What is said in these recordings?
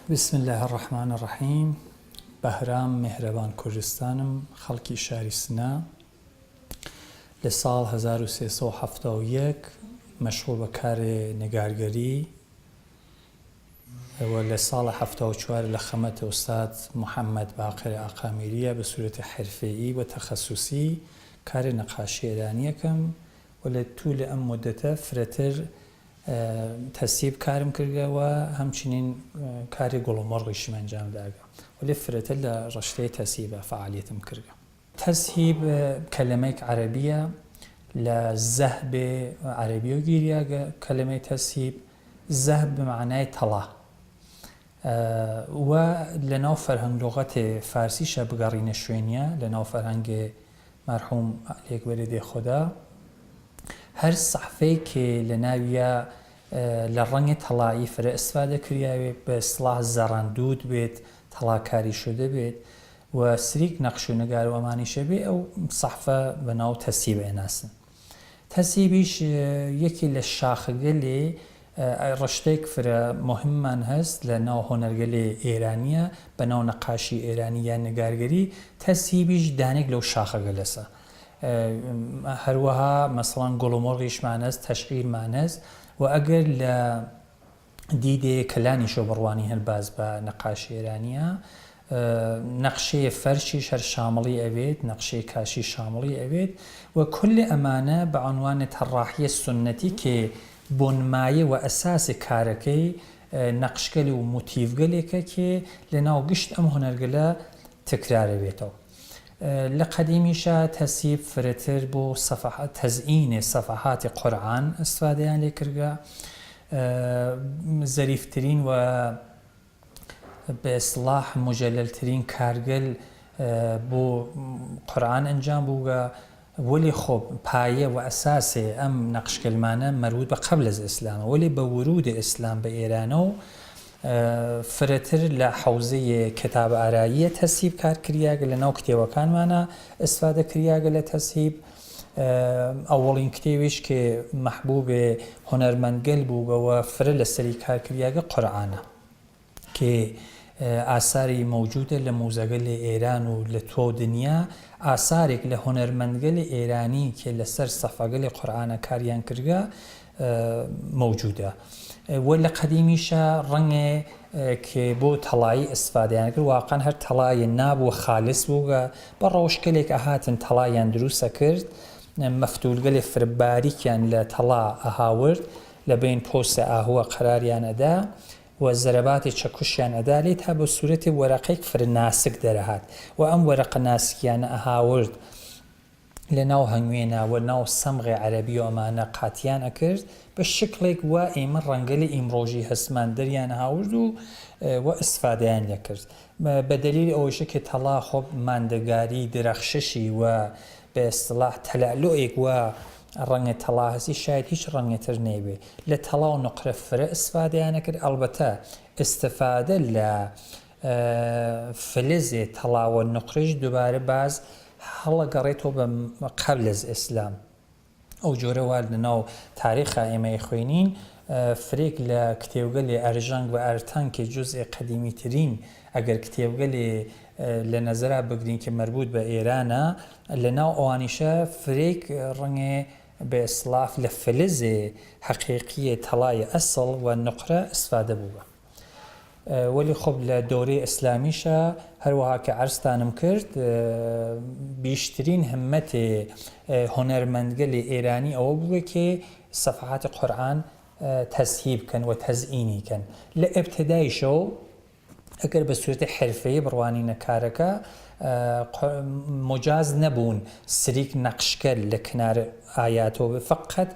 بسم الله الرحمن الرحیم. بەهرام میهرەبان کوردستانم، خەڵکی شاری سنە. لە ساڵ 1371 مەشغوڵ بە کارێ نەگارگەری و لە ساڵ 74 لە خەمەتە ئوستاد محەممەد باقر ئاقامیریە بە سوورەتی حرفەیی و تەخەسوسی کارێ نەقاشی ئێرانیەکەم و لە توولە ئەم مدەتە فرەتر تەسیب کارم کردەوە، هەمچنین کاری گوڵمەڕیشم ئەنجام داگە و لێ فرەتر لە ڕشتەی تەسیبە فعالیتم کردە. تەسیب کەلمەیەک عەرەبیە، لە زەهب عەرەبی و گیریاگە کەلمەی تەسیب. زەهب بمعنای تەڵا و لە ناو فەرهەنگ لوغەتێ فارسیشە بگەڕینە شوێنیە، لە ناو فەرهەنگێ مەرحوم لێکبەرێ دێخۆدا. هەر سەحفەی کە لە ناویە لە ڕەنگی تەڵایی فرە ئستفادە کریاوێ بە ئیسڵاح زەڕەندود بێت، تەڵاکاری شده بێت و سریک نەقش و نەگار و ئەمانیشە بێ، ئەو سەحفە بە ناو تەسیب ئێناسن. تەسیبیش یەکی لە شاخەگەلێ ڕشتێک فرە مهممان هەست لە ناو هۆنەرگەلێ ئێرانیە، بە ناو نەقاشی ئێرانی یان نەگارگەری. تەسیبیش دانێک لەو شاخەگەلەسە. هەروەها مەسەڵەن گوڵمەڕیشمان هەست، تەشعیرمان هەست و ئەگەر لە دیدێ کەلانیشۆ بڕوانی هەرباز بە نەقاشی ئێرانیە، نەقشەیە فەرشیش هەر شامڵی ئەوێت، نەقشەی کاشی شامڵی ئەوێت و کولی ئەمانە بە عنوانە تەڕاحیە سونەتی کە بۆنمایە و ئەساسی کارەکەی نەقشگەلی و موتیڤگەلێکە کە لە ناو گشت ئەم هۆنەرگەلە تکرارەوێتەوە. لە قەدیمیشە تەسیب فرەتر بۆ تەزئینێ سەفەحاتی قورئان ئستفادەیان لێ کردە. زەریفترین و بە ئیسڵاح مجەللترین کارگەل بۆ قورئان ئەنجام بووگە، وەلی خۆب پایە و ئەساسێ ئەم نەقشگەلمانە مەربوط بە قەبل ئەز ئیسلامە، وەلی بە ورودی ئیسلام بە ئێرانە و فرەتر لە حەوزەیە کتاب ئاراییە تەسیب کارکریاگە، لە ناو کتێوەکانمانە ئستفادە کریاگە لە تەسیب. ئەوڵین کتێویش کە مەحبوبێ هۆنەرمەندگەل بووگەوە فرە لە سەری کارکریاگە قورئانە کە ئاساری مەوجودە لە موزەگەلی ئێران و لە تۆ دنیا. ئاسارێک لە هۆنەرمەندگەلی ئێرانی کە لەسەر سەفەگەلی قورئانە کاریان کردگە مەوجودە. و لە قەدیمیشە ڕەنگێ کە بۆ تەڵایی ئستفادەیان کرد، واقعەن هەر تەڵایە نابووە خالص بووگە، بە ڕەوشکەلێک ئەهاتن تەڵایان دروستە کرد، مەفتولگەلێ فرە باریکیان لە تەڵا ئەهاورد، لە بین پۆستە ئاهووە قەراریان ئەدا و زەرەباتی چەکوشیان ئەدا لێ تا بە سوورەتی وەرەقێک فرە ناسک دەرەهات و ئەم وەرەقە ناسکیانە ئەهاورد لە ناو هەنگوێنە و ناو سەمغی عەرەبی و ئەمانە قاتیان ئەکرد بە شکلێک وە ئێمە ڕەنگەلی ئیمڕۆژی هەسمان دەریان هاورد و ئستفادەیان لێ کرد. بە دەلیلی ئەوەشە کە تەڵا خۆب ماندەگاری درەخششی و بە ئیسڵاح تەلەلۆیەک وە ڕەنگە تەڵا هەسی شاید هیچ ڕەنگێتر نەیبێ. لە تەڵا و نقرە فرە ئستفادەیانە کرد. ئەڵبەتە ئستفادە لە فلزێ تەڵاوە نقرش دووبارە باز هەڵەگەڕێتەوە بە قەبل ئەز ئیسلام. ئەو جۆرەوە لە ناو تاریخە ئێمەی خوێنین، فرێک لە کتێوگەلی ئەرژەنگ و ئەرتانکە جزئێ قەدیمیترین ئەگەر کتێوگەلی لە نەزەرا بگرین کە مەربوط بە ئێرانە، لە ناو ئەوانیشە فرێک ڕەنگێ بە ئیسڵاح لە فلزێ حەقیقیە تەڵایە ئەسڵ و نقرە ئستفادە بووە. وەلی خۆب لە دۆرەی ئیسلامیشە هەروەها کە عەرزتانم کرد، بیشترین هەممەتێ هۆنەرمەندگەلی ئێرانی ئەوە بووە کە سەفەحاتی قورئان تەسیب کەن و تەزئینی کەن. لە ئێبتیداییشەوە ئەگەر بە سوورەتی حرفەیی بڕوانینە کارەکە، مجاز نەبوون سریک نەقشکەل لە کنارە ئایاتەوە، فقط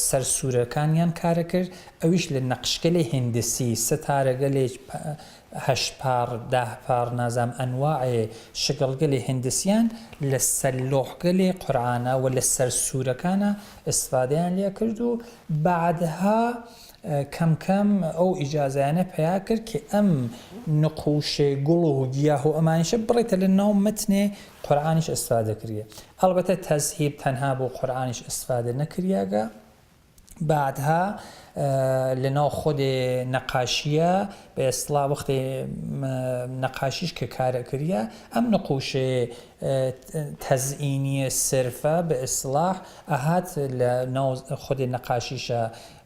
سەر سوورەکانیان کارە کرد. ئەویش لە نەقشگەلی هندسی ستارەگەلێک 8 پار 10 پار نازام ئەنواعێ شگەڵگەلی هندسیان لە سەر لۆحگەلی قورئانە و لە سەر سوورەکانە ئستفادەیان لێ کرد و بعدها کەم کەم ئەو ئیجازانە پیا کرد کە ئەم نقوشێ گوڵ و گیاه و ئەمانیشە بڕێتە لە ناو متنێ قورئانیش ئستفادە کردە. ئەڵبەتە تەزهیب تەنها بۆ قورئانیش ئستفادە نەکریاگە، بعدها لناو خود نقاشیه به اصطلاح وقت نقاشیش که کار کریه ام نقوش تزئینی صرفه به اصطلاح اهات لناو خود نقاشیش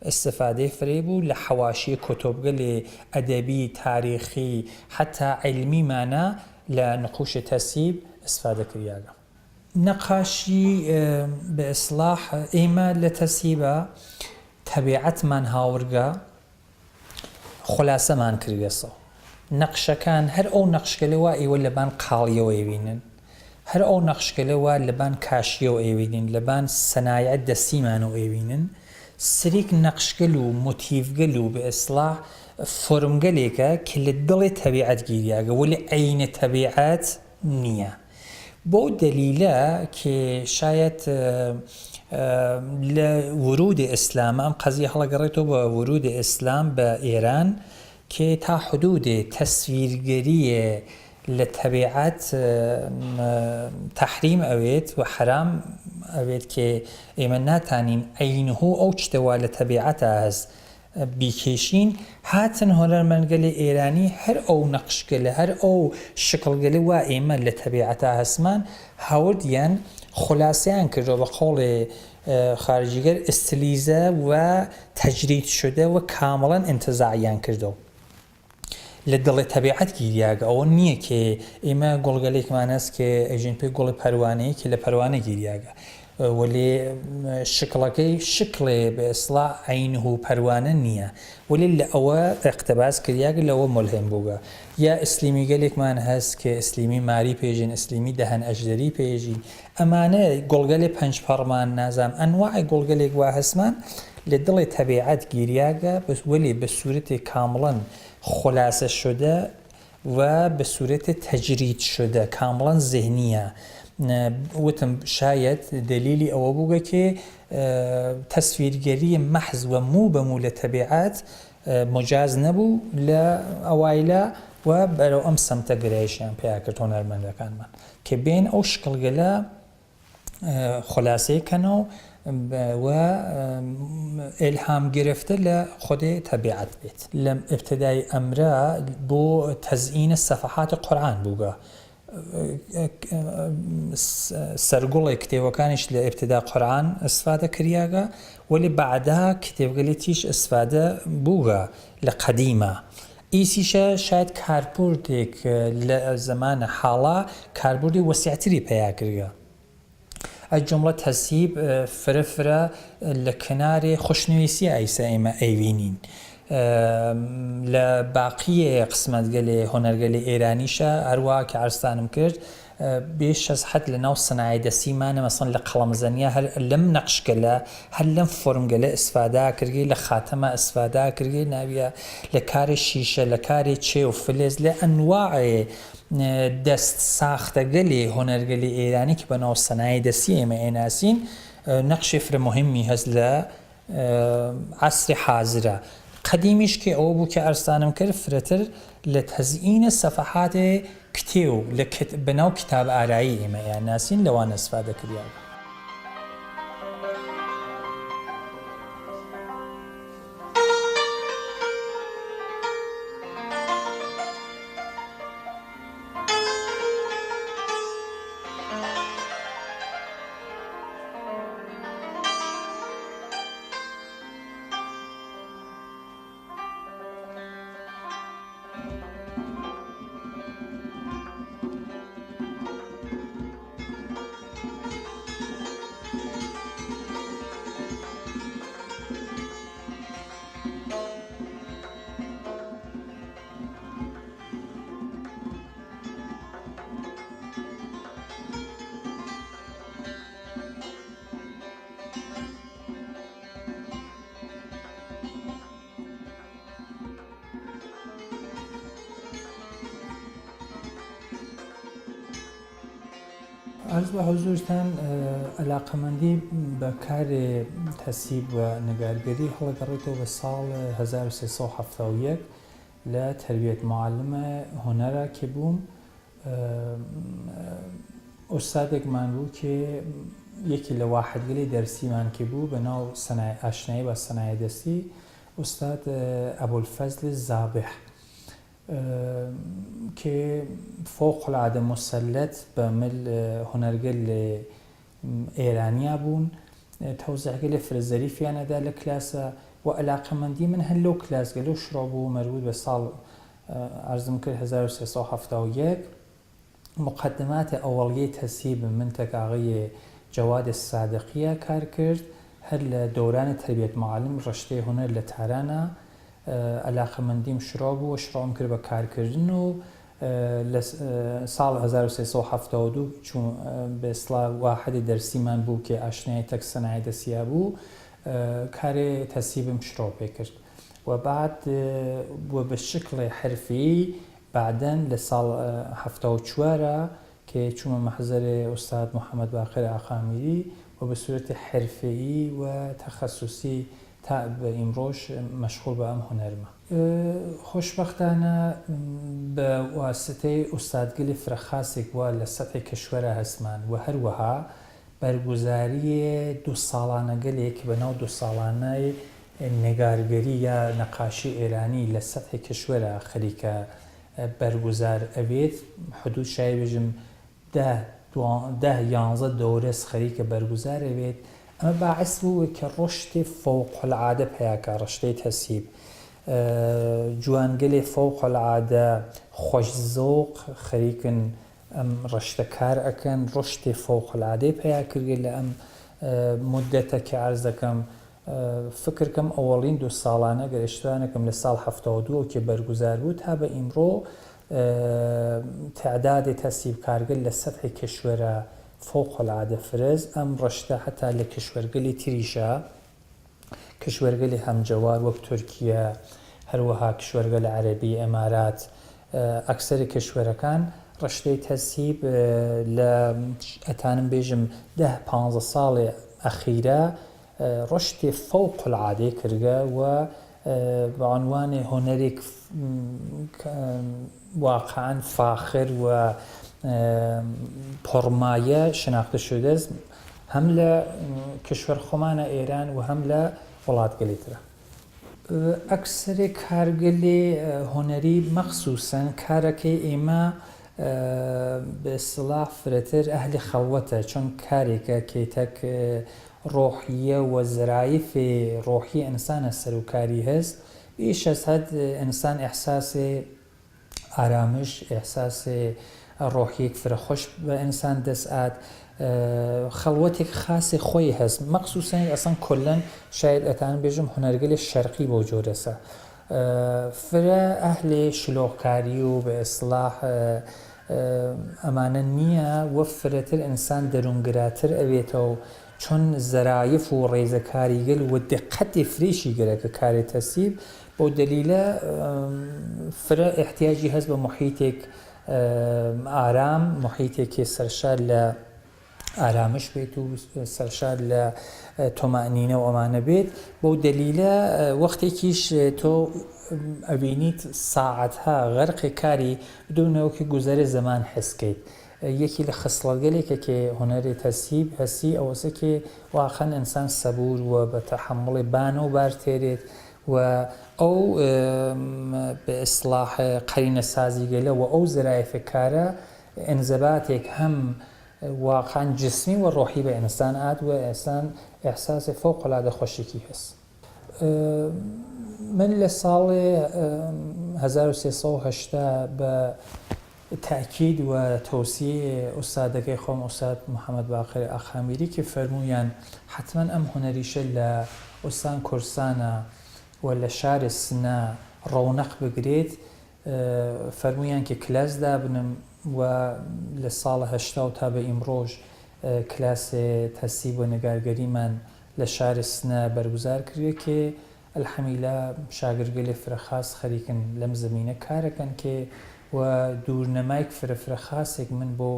استفاده فریبو لحواشی کتب گلی ادبی تاریخی حتی علمی معنا لنقوش تسیب استفاده کریه نقاشی به اصطلاح ایما لتسیبه طبیعت من هاورگا خلاصه من کریسا نقش کان هر او نقش کلوا ای ول لبان قالیو ایوینن هر او نقش کلوا لبان کاشیو ایوینن لبان صنایع دستی منو ایوینن سریک نقش کلو موتیف کلو به اصلاح فرم کلیکا کل دل طبیعت گیریاگا ولی عین طبیعت نیه بو دلیله که شاید لورود اسلام ام قضیه حالا قريتو بورود اسلام بإيران که تا حدود تصویرگری لطبیعت تحریم اوید و حرام اوید که ایمن نتانین عینه او چتوا لطبیعت از بیکشین هاتن هنرمندگل ایرانی هر او نقش گله هر او شکل گله و ایمن لطبیعت هستمان هاوردیان خلاصه کرده و قول خارجیگر استلیزه و تجرید شده و کاملا انتزاعیان کرده لدل طبیعت گیریاگه او نیه که ایما گلگلیک معنی است که ایجن پی گل پروانه که لپروانه گیریاگه ولی شکل به اصلاح عینه پروانه نیه ولی لأوا اقتباس کریاگه لأوا ملهم بوگه یا اسلیمی گلیک معنی هست که اسلیمی ماری پیجین اسلیمی دهن اجدری پیجین امانه گلگلی پنج پرمان نازم انواع گلگلیک و هستمان لدل طبیعت گیریاگه ولی به صورت کاملا خلاصه شده و به صورت تجرید شده کاملا ذهنیه وتم شاید دلیلی او بوده که تصویرگری محض و مو به مو لطبیعت مجاز نبو لأوائله و برو ام سمت گریشیان پیاکرد هنرمندکان من که بین او شکل گله خلاصه کنو و الهام گرفته لخود طبیعت بیت لم ابتدای امره بو تزیین صفحات قرآن بوده سرگل کتابکانش لابتداء قرآن استفاده کریاگه ولی بعدها کتابگلیتیش استفاده بوده لقدیمه ایسیشه شاید کاربردک لزمان حالا کاربردی وسیعتری پیدا کریه الجملة تسيب فرفرة لكناري خوشنويسي ايسا ايما ايوينين لباقي قسمت قالي هنر قالي ايرانيشا اروا كعرستانم كرد بيش از حد لناو صناعي دسي مانا مثلا لقلمزانيا هل لم نقش كلا هل لم فرم قلا استفاده كرغي لخاتمه استفاده كرغي نابيا لكاري شيشه لكاري تشي وفلز لانواع دست ساخته گلی هنرگلی ایرانی که بناو صنایع دستی ایم ایناسین نقش فر مهمی هست ل عصر حاضره قدیمیش که او بو که ارسانم کرد فرتر لتزیین صفحات کتیو بناو کتاب آرایی ایم ایناسین لوان استفاده کردیم عرض به حضورتان علاقمندی به کار تسیب و نگارگری حالا گریتو به سال 1371 لتربیت معلم هنره که بوم استادک من بود که یەکی لە واحدگەلی دەرسیمان کە بوو بە ناو ئاشنایی بە سەنایە دەستی ئوستاد ئەبولفەزل زابح کە فوقالعادە مسلط بە مل هونەرگەل ئێرانیا بوون تەوزیعگە لە فرەزەریفیانەدا لە کلاسە و علاقەمەندی من هەر لەو کلاسگە لەو شڕۆ بوو مەربوط بە ساڵ عەرزم کرد 1371 مقدمات ئەوەڵیەی تەسیب من تەکاغی جەواد سادقیە کار کرد هەر لە دەورانی تربیەت معالم ڕشتەی هونەر لە تارانە علاقەمەندیم شڕۆ بوو و شڕۆم کرد بە کارکردن و لە ساڵ 1372 چون بە ئیسڵا واحدی دەرسیمان بوو کە ئاشنایی تەک سەنایە دەستیە بوو کارێ تەسیبم شڕۆ پێ کرد و بعد بووە بە شکڵی حرفی بعدەن لە ساڵ 74 کە چوومە مەحزەرێ ئوستاد محەممەد باقر ئاقامیری و بە سورەتی حرفەیی و تەخەسوسی تا بە ئیمڕۆژ مەشغوڵ بە ئەم هونەرمە خۆشبەختانە بە واسطەی ئوستادگەلی فرەخاسێک وە لە سەتحی کەشوەرە هەسمان و هەروەها بەرگوزاری 2 ساڵانەگەلێک بە ناو 2 ساڵانەی نێگارگەری یا نەقاشی ئێرانی لە سەتحی کەشوەرە خەریکە بەرگوزار ئەوێت حدود شایبژم 10-11 دەورەس خەریکە بەرگوزار ئەوێت ئەمە باعث بوو کە ڕۆشتی فەوقالعادە پێیاکە ڕشتەی تەسیب جوانگەلی فەوقالعادە خۆشزەوق خەریکن ئەم ڕشتە کار ئەکەن ڕشتی فەوقالعادەی پێیا کردێ لە ئەم مدەتە کە عەرز دەکەم فکرکەم ئەوەڵین 2 ساڵانە گەرشتوانەکەم لە ساڵ 72 کە بەرگوزار بوو تا بە ئیمڕۆ تعدادی تەسیب کارگەل لە سەتحی کەشوەرە فوقالعادە فرز ئەم ڕشتە هەتا لە کشوەرگەلی تریشە کشوەرگەلی هەمجەوار وەک تورکیە هەروەها کشوەرگەل عەرەبی ئەمارات ئەکسەری کشوەرەکان ڕشتەی تەسیب لە ئەتانم بێژم 10-15 ساڵی ئەخیرە ڕشتی فەوقالعادەی کردگە و بەعنوانی هۆنەرێک واقعاً فاخر و پڕمایە شناختە شودەست هەم لە کشوەر خۆمانە ئێران و هەم لە وڵاتگەلی ترە ئەکسەری کارگەلی هۆنەری مەخسووسەن کارەکەی ئێمە بە ئیسڵاح فرەتر ئەهلی خەڵوەتە چۆن کارێکە کەیتەک ڕۆحیە و زرایفی ڕۆحی ئینسانە سەرۆکاری هەست بیش ئەز حەد ئینسان ئیحساسی ئارامش ئیحساسی ڕۆحیەک فرەخۆش بە ئینسان دەستئات خەڵوەتێک خاصی خۆی هەست مەخسووسەن ئەسەن کۆلەن شاید ئەتان بێژم هونەرگەلی شەرقی بۆ جۆرەسە فرە ئەهلی شلۆغکاری و بە ئیسڵاح ئەمانە نییە وە فرەتر ئینسان دەروونگراتر ئەوێتەوە چۆن زەرایف و ڕێزەکاریگەل و دقەتی فریشی گەرەکە کاری تەسیب بۆ دەلیلە فرە احتیاجی هەست بە محیتێک ئارام محیتێکی سەرشار لە ئارامش بێت و سەرشار لە تۆمانینە و ئەمانە بێت بۆ دەلیلە وەختێکیش تۆ ئەبینیت ساعەتها غەرقی کاری بدونەوەکی گوزەری زەمان حسکەیت یەکی لە خسڵەتگەلێکە کە هونەری تەسیب هەستی ئەوەسە کە واقعاً ئینسان سەبور و بە تەحەمموڵی بانە و بار تێرێت و ئەو بە ئیسڵاح قەرینە سازیگەلە و ئەو زرایفە کارە ئەنزەباتێک هەم واقعاً جسمی و ڕۆحی بە ئینسان ئات و ئینسان ئیحساسی فەوقالعادە خۆشێکی هەست من لە ساڵی 1380 بە تاکید و تەوسیە ئوستادەکەی خۆم ئوستاد محەممەد باقر ئاخامیری کە فەرموویان حتمما ئەم هونەریشە لە ئوستان کورسانە و لە شاری سنە ڕەونەق بگرێت فەرموویان کە کلاس دابنم و لە ساڵ 80 تا بە ئیمڕۆژ کلاسی تەسیب و نەگارگەریمان لە شاری سنە بەرگوزار کردوێت کە ئەلحەمدولیلا شاگردگەلی فرەخاس خەریکن لەم زمینە کارەکەن کە و دوورنەمایک فرەخاسێک من بۆ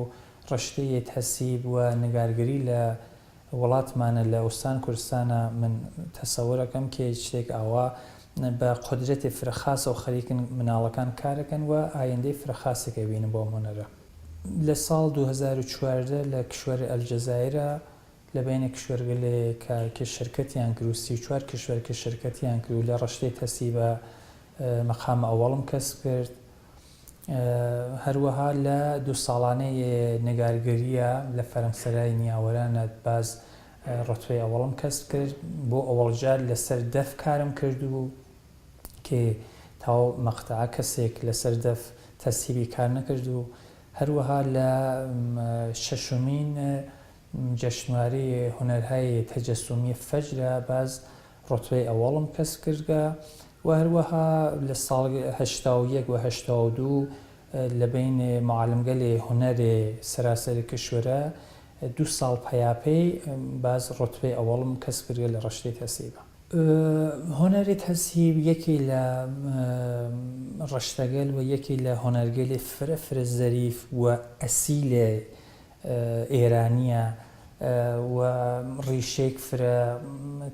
ڕشتەیە تەسیب و نەگارگەری لە وڵاتمانە لە ئوستان کوردستانە من تەسەوورەکەم کە شتێک ئاوا بە قودرەتی فرەخاس و خەریکن مناڵەکان کارەکەن و ئایندەی فرەخاسێک بینن بۆ هونەرە لە ساڵ 2014 لە کشوەری ئەلجەزایرە لە بینە کشوەرگەلێک کە شرکەتیان کرد و 34 کشوەر کە شرکەتیان کرد و لە ڕشتەی تەسی بە مەقامە ئەوەڵم کەسب کرد. هەروەها لە 2 ساڵانەی نەگارگەریە لە فەرەنسەرای نیاوەرانە باز ڕۆتبەی ئەوەڵم کەسب کرد. بۆ ئەوەڵجار لەسەر دەف کارم کردبوو کە تاو مەقتەعە کەسێک لەسەر دەف تەسیبی کار نەکرد و هەروەها لە 6مین جەشنواری هونەرهای تەجەسومی فەجرە باز ڕۆتبەی ئەوەڵم کەسب کردگە و هەروەها لە ساڵ 81 و 82 لە بین معالمگەلی هونەرێ سەراسەری کشوەرە 2 ساڵ پەیاپەی باز ڕۆتبەی ئەوەڵم کەسب کردگە لە ڕشتەی تەسیبە. هۆنەری تەسیب یەکی لە ڕشتەگەل و یەکی لە هۆنەرگەلی فرە زەریف و ئەسیلێ ئێرانیە و ڕیشێک فرە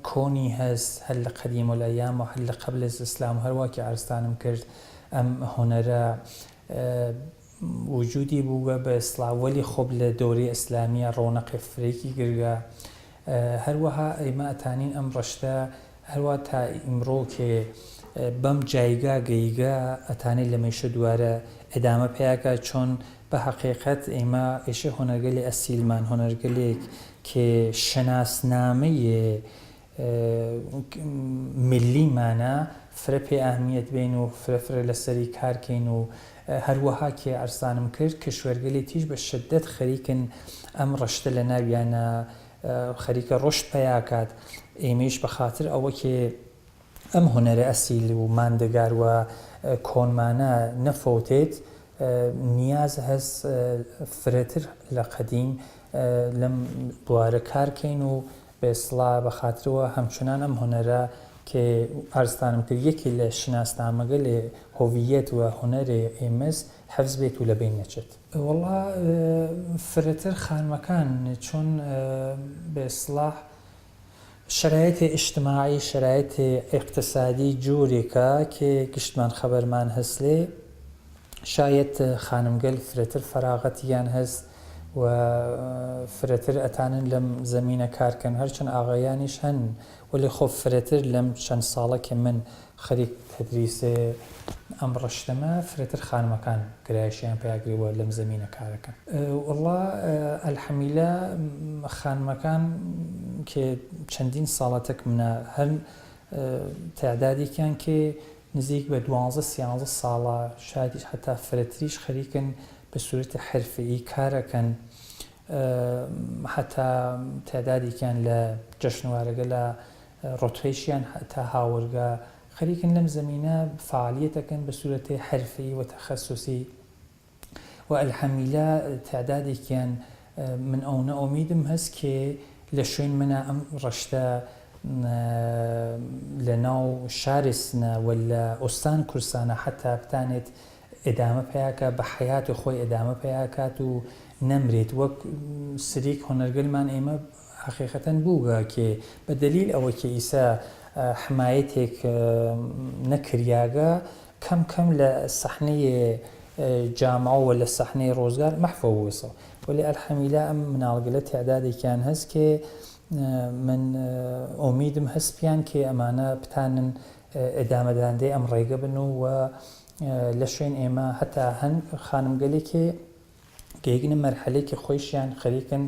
کۆنی هەست هەر لە قەدیم الەیام و هەر لە قەبل ئیسلام هەروەکی عرستانم کرد ئەم هۆنەرە وجودی بووە بە ئیسلاوەلی خۆب لە دەوری ئیسلامیە ڕۆنەقی فرێکی گرگە. هەروەها ئێمە ئەتانین ئەم ڕشتە هەروە تا ئیمڕۆ کێ بەم جایگا گەیگە ئەتانێت لە مەیشە دوارە ئەدامە پێیاکە چۆن بە حەقیقەت ئێمە ئێشە هۆنەرگەلی ئەسیلمان هۆنەرگەلێک کێ شەناسنامەیە ملیمانە فرە پێ ئەهمیەت بین و فرە لەسەری کارکەین و هەروەها کێ ئەرسانم کرد کشوەرگەلی تیژ بە شدەت خەریکن ئەم ڕشتە لە ناویانە خەریکە ڕۆشت پەیاکات. ئێمەش بە خاتر ئەوە کێ ئەم هۆنەرە ئەسیل و ماندەگار و کۆنمانە نەفەوتێت نیاز هەست فرەتر لە قەدیم لەم بوارە کارکەین و بێسڵا بە خاترەوە هەمچنان ئەم هۆنەرە کە ئارستانم کرد یەکی لە شناسنامەگەلێ هۆڤیەت و هۆنەرێ ئێمەس حەفز بێت و لەبین نەچێت. وەڵا فرەتر خانمەکان چۆن بێسڵاح شرایطی اجتماعی شرایطی اقتصادی جوورێکە کە گشتمان خەبەرمان هەست لێ شاید خانمگەل فرەتر فەراغەتیان هەست و فرەتر ئەتانن لەم زەمینە کارکەن هەرچەند ئاغایانیش هەن ولی خۆ فرەتر لەم چەند ساڵە کە من خەریک تەدریسێ ئەم ڕشتەمە فرەتر خانمەکان گرایشیان پێیاگریوە لەم زەمینە کارەکەن. وەڵا ئەلحەمدولیلا خانمەکان کە چەندین ساڵەتێک منە هەر تعدادێکیان کە نزیک بە 12-13 ساڵە شایدیش هەتا فرەتریش خەریکن بە سوورەتی حرفەیی کارەکەن هەتا تعدادێکیان لە جەشنوارەگە لە ڕۆتبەیشیان هەتا هاوردگە خەریکن لەم زەمینە فعالیەتەکەن بە سوورەتی حرفەیی و تەخەسوسی و ئەلحەمدولیلا تعدادێکیان من ئەوە ئومیدم هەست کە لە شوێن منە ئەم ڕشتە لە ناو شارستنە و لە ئۆستان کورسانە حتا بتانێت ئێدامە پێیاکە بە حەیاتی خۆی ئێدامە پێیاکات و نەمرێت وەک سریک هۆنەرگەلمان ئێمە حەقیقەتەن بووگە کە بە دەلیل ئەوە کە ئیسا حمایەتێک نەکریاگە کەم کەم لە سەحنەی جامعەوە لە سەحنەی ڕۆزگار مەحفەوەسەوە ولی ئەلحەمدولیلا ئەم مناڵگەلە تعدادێکیان هەست کە من ئومیدم هەست پیان کە ئەمانە بتانن ئێدامەداندەی ئەم ڕێگە بن و لە شوێن ئێمە هەتا هەن خانمگەلێکێ گەیگنە مەرحەلەیەکی خۆیشیان خەریکن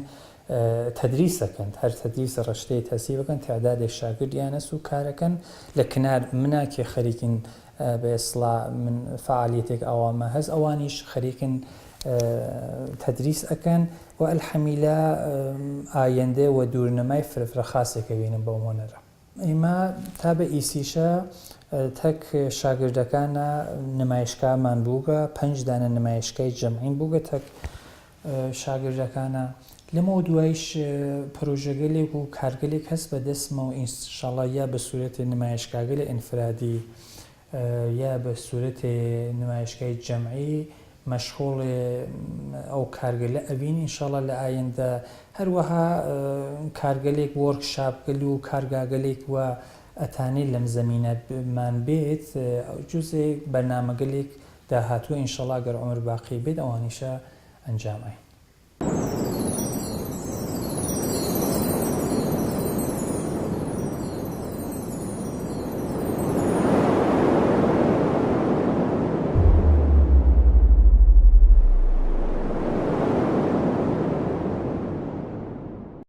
تەدریسەکەن هەر تەدریسە ڕشتەی تەسیبەکەن تعدادێک شاگردیان هەست و کارەکەن لە کنار منە کێ خەریکن بە ئێسڵا من فعالیەتێک ئەوامە هەست ئەوانیش خەریکن تەدریس ئەکەن و ئەلحەمدولیلا ئایندێ و دوورنەمای فرە خاسێکە بینم بەو هۆنەرە. ئێمە تا بە ئیسیشە تەک شاگردەکانە نمایشگامان بووگە 5 دانە نمایشگای جەمعین بووگە تەک شاگردەکانە لەمەوە دوایش پرۆژەگەلێک و کارگەلێک هەست بە دەستمەوە ئینشاڵڵا یا بە سوورەتی نمایشگاگەلی ئینفرادی یا بە سوورەتی نمایشگای جەمعی مەشغوڵ ئەو کارگەلە ئەبین ئینشاڵڵا لە ئایندە هەروەها کارگەلێک وەرکشاپگەلی و کارگاگەلێک وە ئەتانێت لەم زەمینەمان بێت جوزێک بەرنامەگەلێک داهاتووە ئینشاڵڵا گەر عومر باقی بێت ئەوانیشە ئەنجامای.